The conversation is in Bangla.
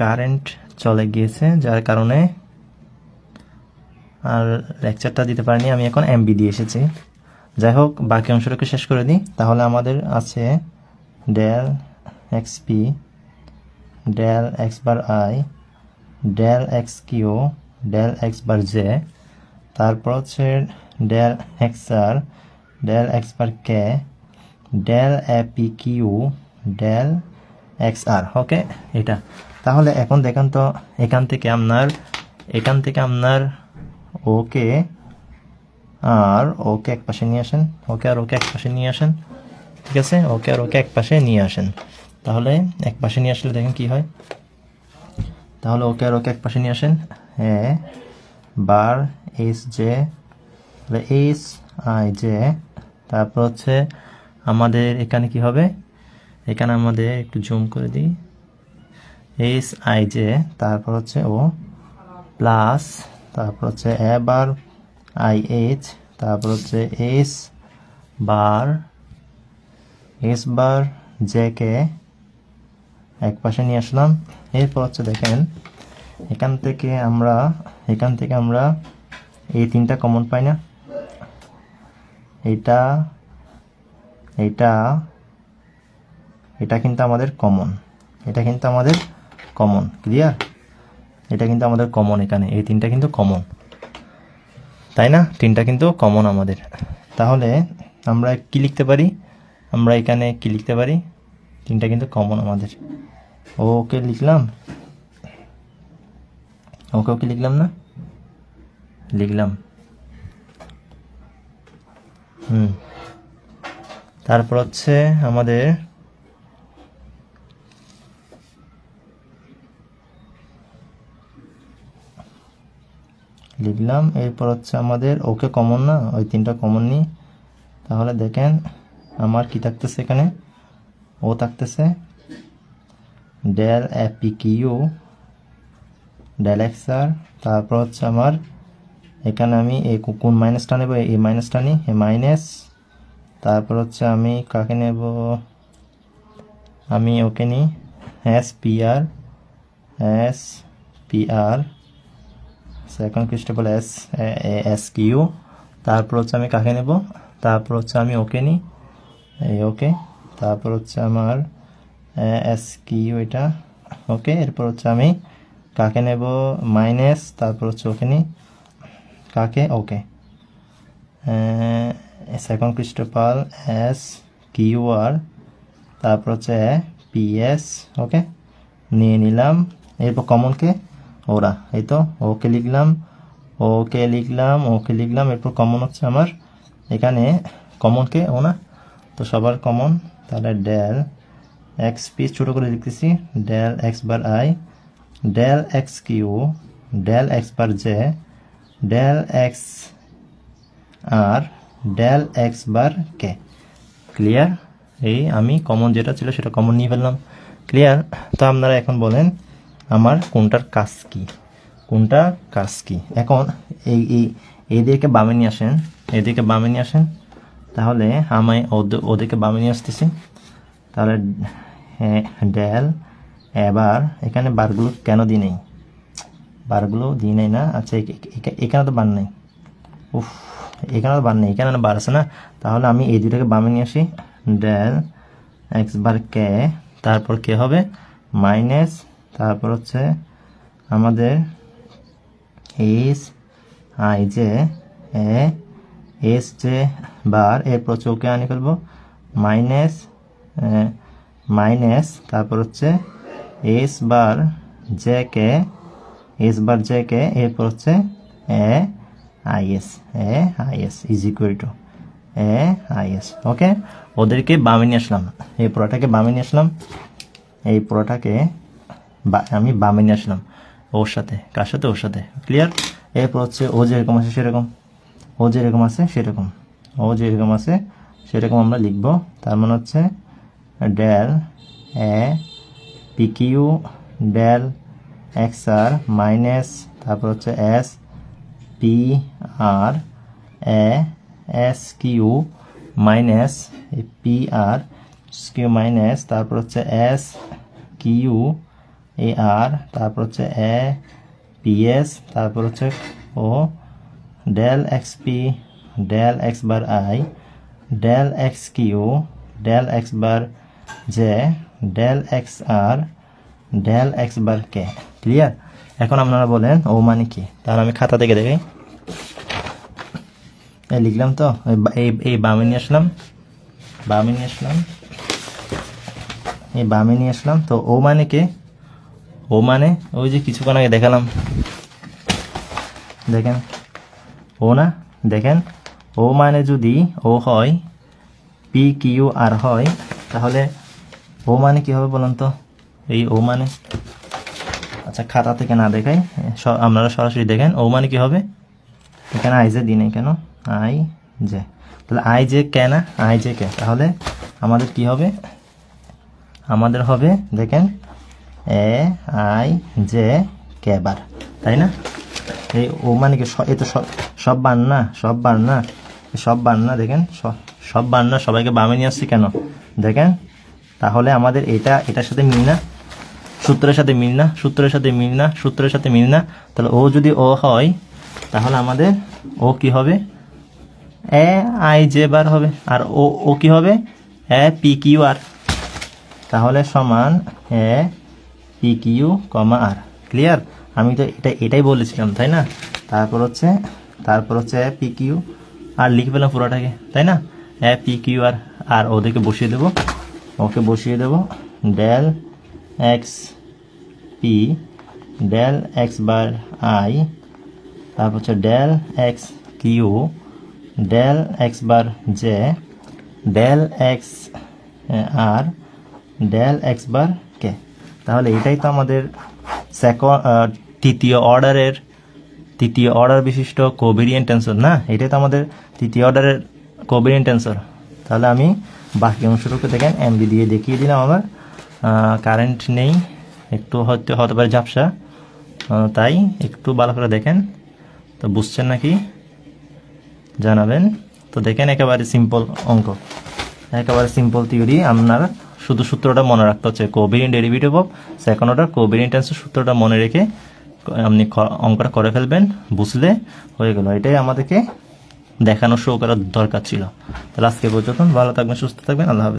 কারেন্ট চলে গিয়েছে, যার কারণে আর লেকচারটা দিতে পারিনি। আমি এখন এমবি দিয়ে এসেছি। যাই হোক, বাকি অংশটাকে শেষ করে দিই। তাহলে আমাদের আছে del X P del X bar I del X Q del X bar J, তারপর হচ্ছে del X R del X bar K del A P Q del X R. Okay, এটা তাহলে এখন দেখেন তো, এখান থেকে আপনার ওকে আর ওকে এক পাশে নিয়ে আসেন, ওকে আর ওকে এক পাশে নিয়ে আসেন। ঠিক আছে, ওকে আর ওকে এক পাশে নিয়ে আসেন। তাহলে এক পাশে নিয়ে আসলে দেখেন কি হয়। তাহলে ওকে আর ওকে এক পাশে নিয়ে আসেন। Bar S J, S I J, তারপর হচ্ছে আমাদের এখানে কি হবে, এখানে আমাদের একটু জুম করে দিই, এস আই জে, তারপর হচ্ছে ও প্লাস, তারপর হচ্ছে এ বার আই এইচ, তারপর হচ্ছে এস বার জে কে এক পাশে নিয়ে আসলাম। এরপর হচ্ছে দেখেন এখান থেকে আমরা এই তিনটা কমন পাই না, এটা কিন্তু আমাদের কমন, ক্লিয়ার? এটা কিন্তু আমাদের কমন, এখানে এই তিনটা কিন্তু কমন, তাই না? তিনটা কিন্তু কমন আমাদের। তাহলে আমরা কি লিখতে পারি, আমরা এখানে কি লিখতে পারি, তিনটা কিন্তু কমন আমাদের। ওকে লিখলাম, ওকে লিখলাম না, লিখলাম। তারপর হচ্ছে আমাদের লিখলাম, এরপর হচ্ছে আমাদের ওকে কমন না, ওই তিনটা কমন নিই। তাহলে দেখেন আমার কি থাকতেছে, এখানে ও থাকতেছে del A P Q del X R, তারপর হচ্ছে আমার এখানে আমি এই কোন মাইনাসটা নেব, এই মাইনাসটা নিই, এই মাইনাস, তারপর হচ্ছে আমি কাকে নেব, আমি ওকে নিই এস পি আর সেকেন্ড ক্রিস্টেবল এস কিউ, তারপর হচ্ছে আমি কাকে নেব, তারপর হচ্ছে আমি ওকে নিই, এই ওকে, তারপর হচ্ছে আমার এস কিউ এটা ওকে, এরপর হচ্ছে আমি কাকে নেব, মাইনাস, তারপর হচ্ছে ওকে নিই, কাকে, ওকে, সেকেন্ড ক্রিস্টেবল এস কিউ আর, তারপর হচ্ছে পি এস, ওকে নিয়ে নিলাম। এরপর কমনকে ওরা, এই তো ওকে লিখলাম, এরপর কমন হচ্ছে আমার এখানে কমনকে ও না, তো সবার কমন। তাহলে ডেল এক্স পি ছোটো করে লিখতেছি, del X bar I del X Q del X bar J del X R del X bar K. Clear? এই আমি কমন যেটা ছিল সেটা কমন নিয়ে ফেললাম। ক্লিয়ার? তো আপনারা এখন বলেন আমার কোনটার কাজ কি। এখন এইদিকে বামে নিয়ে আসেন, তাহলে আমি ওদেরকে বামে নিয়ে আসতেছি। তাহলে ডেল, এবার এখানে বারগুলো কেন দিই নেই, না, আচ্ছা এখানে তো বার নেই, এখানে বার আছে না, তাহলে আমি এই দুটাকে বামে নিয়ে আসি, ডেল এক্স বার কে, তারপর কে হবে মাইনাস, তারপর হচ্ছে আমাদের S I J S J bar, এরপর চৌকে আনি ফেলবো মাইনাস, তারপর হচ্ছে এস বার জে কে এরপর হচ্ছে A I S is equal to A I S. Okay, ওদেরকে বামে নিয়ে আসলাম, এই পুরোটাকে বামে নিয়ে আসলাম, আমি বামে নিয়ে আসলাম ওর সাথে, কার সাথে, ওর সাথে। ক্লিয়ার? এরপর হচ্ছে ও যেরকম আছে সেরকম আমরা লিখবো। তার মানে হচ্ছে del A P Q del X R minus, তারপর হচ্ছে S P R S Q minus P R Q minus, তারপর হচ্ছে এস কিউ এ আর, তারপর হচ্ছে এ পি এস, তারপর হচ্ছে ও del X P del X bar I del X Q del X bar J del X R del X bar K. Clear? এখন আপনারা বলেন ও মানে কি? তাহলে আমি খাতা থেকে দেখি, এই লিখলাম তো, এই বামে নিয়ে আসলাম, এই বামে নিয়ে আসলাম। তো ও মানে কে? ও মানে ওই যে কিছুক্ষণ আগে দেখালাম, দেখেন ও না, দেখেন ও মানে যদি ও হয়, পি কিউ আর হয়, তাহলে ও মানে কি হবে বলুন তো? এই ও মানে, আচ্ছা খাতা থেকে না দেখাই, আপনারা সরাসরি দেখেন ও মানে কি হবে। এখানে আই জে দিই নাই কেন? আই জে, তাহলে আই জে কে না, আই জে কে, তাহলে আমাদের কি হবে? আমাদের হবে দেখেন এ আই জে কে বার, তাই না? এই ও মানে কি? এই তো সব বার না, সব বার না, দেখেন সব বার না, সবাইকে বামে নিয়ে আসছি কেন? দেখেন তাহলে আমাদের এটার সাথে মিল না, সূত্রের সাথে মিল না, তাহলে ও যদি ও হয়, তাহলে আমাদের ও কি হবে? এ আই জে বার হবে, আর ও কি হবে? এ পি কিউ আর, তাহলে সমান A P Q comma R. Clear? আমি তো এটাই বলেছিলাম, তাই না? তারপর হচ্ছে পি কিউ আর লিখে পেলাম পুরোটাকে, তাই না? এ পি কিউ আর ওদেরকে বসিয়ে দেবো, del X P del X bar I, তারপর হচ্ছে del X Q del X bar J del X R del X bar K. তাহলে এটাই তো আমাদের তৃতীয় অর্ডার বিশিষ্ট কোভেরিয়েন্ট টেন্সর না? এটাই তো আমাদের তৃতীয় অর্ডারের কোভেরিয়েন্ট টেন্সর। তাহলে আমি বাকি অংশটুকু দেখেন এমবি দিয়ে দেখিয়ে দিলাম। আমার কারেন্ট নেই, একটু হতে পারে ঝাপসা, তাই একটু ভালো করে দেখেন। তো বুঝছেন নাকি জানাবেন। তো দেখেন একেবারে সিম্পল অঙ্ক, একেবারে সিম্পল থিওরি। আপনার শুধু সূত্রটা মনে রাখতে হচ্ছে, covariant derivative of second order covariant tensor সূত্রটা মনে রেখে আপনি অঙ্কটা করে ফেলবেন, বুঝলে হয়ে গেল। এটাই আমাদেরকে দেখানো শো করার দরকার ছিল। তাহলে আজকে পর্যন্ত ভালো থাকবেন, সুস্থ থাকবেন, আল্লাহ হাফেজ।